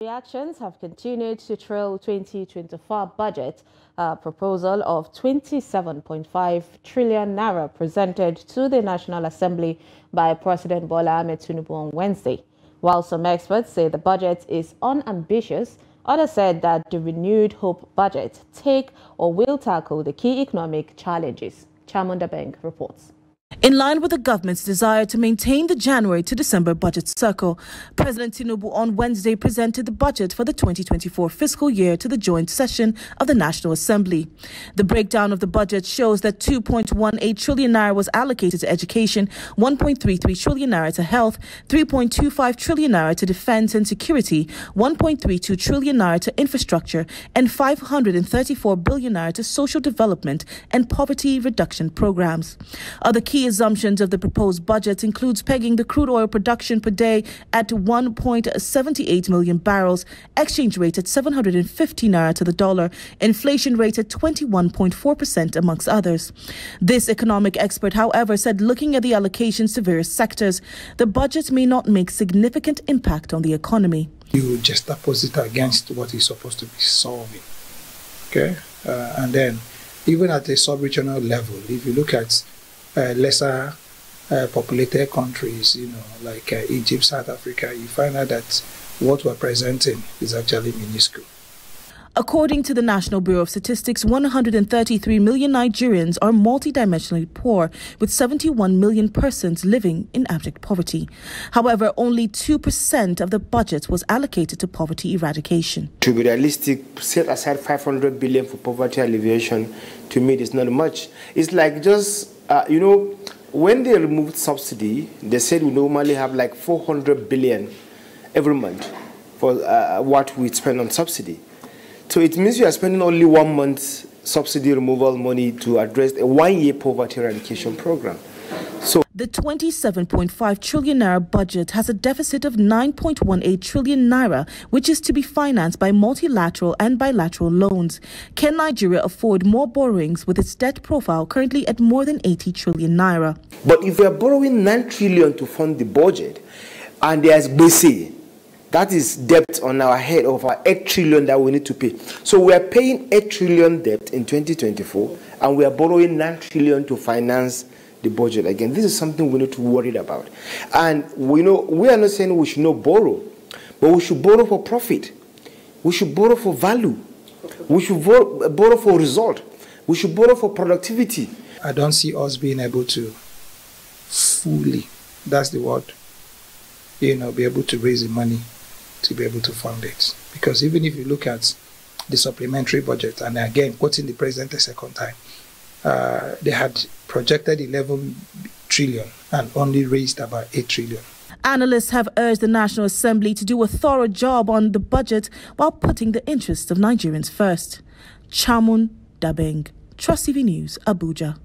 Reactions have continued to trail 2024 budget proposal of 27.5 trillion naira presented to the National Assembly by President Bola Ahmed Tinubu on Wednesday. While some experts say the budget is unambitious, others said that the renewed hope budget will tackle the key economic challenges. Chamunda Bank reports. In line with the government's desire to maintain the January to December budget cycle, President Tinubu on Wednesday presented the budget for the 2024 fiscal year to the joint session of the National Assembly. The breakdown of the budget shows that 2.18 trillion naira was allocated to education, 1.33 trillion naira to health, 3.25 trillion naira to defense and security, 1.32 trillion naira to infrastructure, and 534 billion naira to social development and poverty reduction programs. Other key assumptions of the proposed budget includes pegging the crude oil production per day at 1.78 million barrels, exchange rate at 750 naira to the dollar, inflation rate at 21.4% amongst others. This economic expert, however, said looking at the allocations to various sectors, the budget may not make significant impact on the economy. You just oppose against what is supposed to be solving. Okay? And then even at a sub-regional level, if you look at lesser populated countries, like Egypt, South Africa, you find out that what we're presenting is actually minuscule. According to the National Bureau of Statistics, 133 million Nigerians are multidimensionally poor, with 71 million persons living in abject poverty. However, only 2% of the budget was allocated to poverty eradication. To be realistic, set aside 500 billion for poverty alleviation, to me, is not much. It's like just, when they removed subsidy, they said we normally have like 400 billion every month for what we spend on subsidy. So it means we are spending only 1 month subsidy removal money to address a 1-year poverty eradication program. So the 27.5 trillion naira budget has a deficit of 9.18 trillion naira, which is to be financed by multilateral and bilateral loans. Can Nigeria afford more borrowings with its debt profile currently at more than 80 trillion naira? But if we are borrowing 9 trillion to fund the budget, and there's BC, that is debt on our head of our 8 trillion that we need to pay. So we are paying 8 trillion debt in 2024, and we are borrowing 9 trillion to finance the budget. Again, this is something we need to worry about. And we are not saying we should not borrow, but we should borrow for profit. We should borrow for value. We should borrow for result. We should borrow for productivity. I don't see us being able to fully, that's the word, be able to raise the money to be able to fund it. Because even if you look at the supplementary budget, and again, quoting the president a second time, they had projected 11 trillion and only raised about 8 trillion. Analysts have urged the National Assembly to do a thorough job on the budget while putting the interests of Nigerians first. Chamunda Bank, Trust TV News, Abuja.